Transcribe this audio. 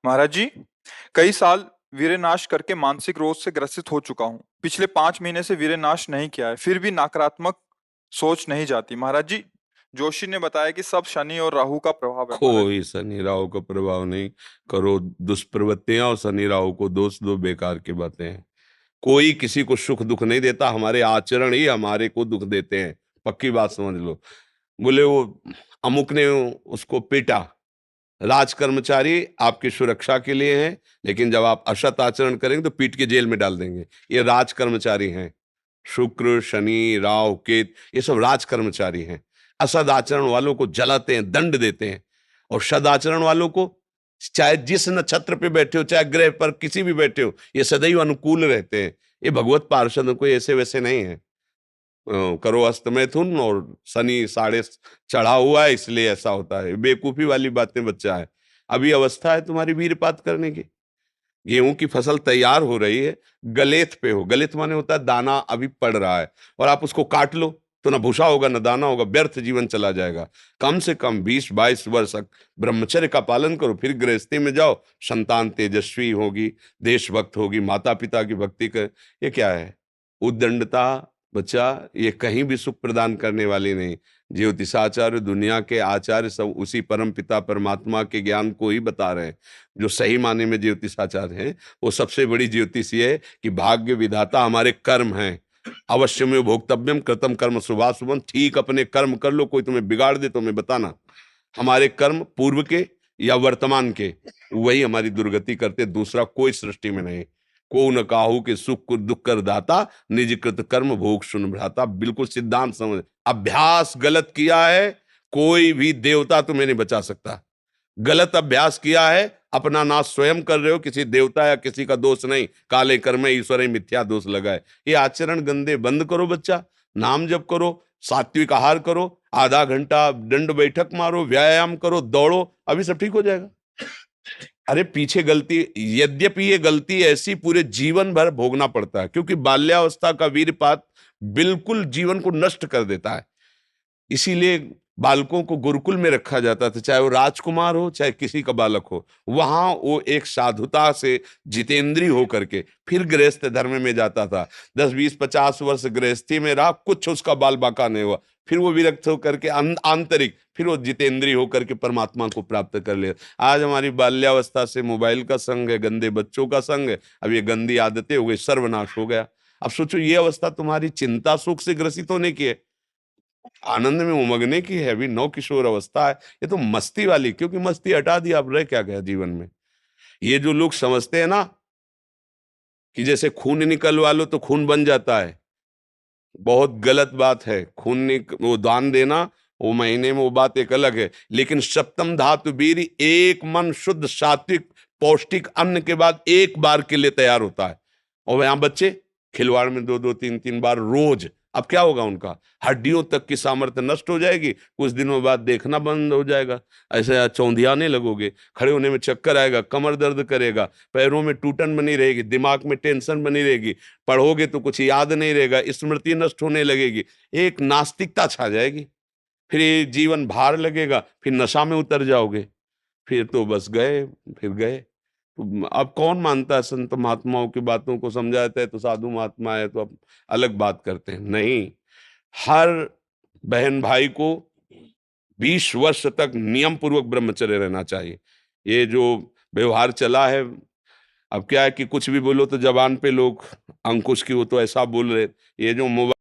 महाराज जी, कई साल वीरेनाश करके मानसिक रोग से ग्रसित हो चुका हूँ। पिछले 5 महीने से वीरेनाश नहीं किया है, फिर भी नकारात्मक सोच नहीं जाती। महाराज जी, जोशी ने बताया कि सब शनि और राहु का प्रभाव है। महाराज जी, कोई शनि राहु का प्रभाव नहीं। करो दुष्प्रवृत्तियां और शनि राहु को दोष दो, बेकार की बातें हैं। कोई किसी को सुख दुख नहीं देता, हमारे आचरण ही हमारे को दुख देते हैं। पक्की बात समझ लो। बोले वो अमुक ने उसको पीटा, राज कर्मचारी आपकी सुरक्षा के लिए हैं, लेकिन जब आप असत आचरण करेंगे तो पीट के जेल में डाल देंगे। ये राज कर्मचारी हैं। शुक्र, शनि, राहु, केत, ये सब राज कर्मचारी हैं। असद आचरण वालों को जलाते हैं, दंड देते हैं। और सदाचरण वालों को, चाहे जिस नक्षत्र पे बैठे हो, चाहे ग्रह पर किसी भी बैठे हो, ये सदैव अनुकूल रहते हैं। ये भगवत पार्षद कोई ऐसे वैसे नहीं है। करो अस्त मैथुन और शनि साढ़े चढ़ा हुआ है, इसलिए ऐसा होता है। बेवकूफी वाली बातें बच्चा है। अभी अवस्था है तुम्हारी वीरपात करने की। गेहूं की फसल तैयार हो रही है, गलेत पे हो। गलेत माने होता है दाना अभी पड़ रहा है, और आप उसको काट लो तो ना भूसा होगा ना दाना होगा, व्यर्थ जीवन चला जाएगा। कम से कम 20-22 वर्ष तक ब्रह्मचर्य का पालन करो, फिर गृहस्थी में जाओ। संतान तेजस्वी होगी, देशभक्त होगी, माता पिता की भक्ति कर। ये क्या है? उद्दंडता बच्चा, ये कहीं भी सुख प्रदान करने वाली नहीं। ज्योतिषाचार्य, दुनिया के आचार्य सब उसी परम पिता परमात्मा के ज्ञान को ही बता रहे हैं। जो सही माने में ज्योतिषाचार्य हैं, वो सबसे बड़ी ज्योतिष ये है कि भाग्य विधाता हमारे कर्म हैं। अवश्य में भोक्तव्यम कृतम कर्म शुभाशुभम। ठीक अपने कर्म कर लो, कोई तुम्हें बिगाड़ दे तो हमें बताना। हमारे कर्म पूर्व के या वर्तमान के, वही हमारी दुर्गति करते, दूसरा कोई सृष्टि में नहीं। को न काहू के सुख को दुख कर दाता, निज कृत कर्म भोग सुन भ्राता। बिल्कुल सिद्धांत समझ। अभ्यास गलत किया है, कोई भी देवता तुम्हें नहीं बचा सकता। गलत अभ्यास किया है, अपना नाश स्वयं कर रहे हो, किसी देवता या किसी का दोष नहीं। काले कर्म ईश्वर ही मिथ्या दोष लगाए। ये आचरण गंदे बंद करो बच्चा। नाम जप करो, सात्विक आहार करो, आधा घंटा दंड बैठक मारो, व्यायाम करो, दौड़ो, अभी सब ठीक हो जाएगा। अरे पीछे गलती, यद्यपि ये गलती ऐसी पूरे जीवन भर भोगना पड़ता है, क्योंकि बाल्यावस्था का वीरपात बिल्कुल जीवन को नष्ट कर देता है। इसीलिए बालकों को गुरुकुल में रखा जाता था, चाहे वो राजकुमार हो चाहे किसी का बालक हो। वहां वो एक साधुता से जितेंद्रीय होकर के फिर गृहस्थ धर्म में जाता था। 10-20-50 वर्ष गृहस्थी में रहा, कुछ उसका बाल बाका नहीं हुआ, फिर वो विरक्त होकर के आंतरिक, फिर वो जितेंद्रीय होकर के परमात्मा को प्राप्त कर ले। आज हमारी बाल्यावस्था से मोबाइल का संग है, गंदे बच्चों का संग है, अब ये गंदी आदतें हो गई, सर्वनाश हो गया। अब सोचो, ये अवस्था तुम्हारी चिंता सुख से ग्रसित होने की है, आनंद में उमगने की है। अभी नौ किशोर अवस्था है, ये तो मस्ती वाली। क्योंकि मस्ती हटा दी, आप रह क्या गया जीवन में? ये जो लोग समझते हैं ना कि जैसे खून निकलवा लो तो खून बन जाता है, बहुत गलत बात है। वो दान देना, वो महीने में वो बात एक अलग है, लेकिन सप्तम धातु वीर एक मन शुद्ध सात्विक पौष्टिक अन्न के बाद एक बार के लिए तैयार होता है। और यहाँ बच्चे खिलवाड़ में 2-2 3-3 बार रोज। अब क्या होगा? उनका हड्डियों तक की सामर्थ्य नष्ट हो जाएगी, कुछ दिनों बाद देखना बंद हो जाएगा, ऐसे चौंधियाने लगोगे, खड़े होने में चक्कर आएगा, कमर दर्द करेगा, पैरों में टूटन बनी रहेगी, दिमाग में टेंशन बनी रहेगी, पढ़ोगे तो कुछ याद नहीं रहेगा, स्मृति नष्ट होने लगेगी, एक नास्तिकता छा जाएगी। फिर ये जीवन भार लगेगा, फिर नशा में उतर जाओगे, फिर तो बस गए, फिर गए। तो अब कौन मानता है संत महात्माओं की बातों को? समझाते हैं तो साधु महात्मा है तो अब अलग बात करते हैं। नहीं, हर बहन भाई को 20 वर्ष तक नियम पूर्वक ब्रह्मचर्य रहना चाहिए। ये जो व्यवहार चला है, अब क्या है कि कुछ भी बोलो तो जबान पे लोग अंकुश की, वो तो ऐसा बोल रहे। ये जो मोबाइल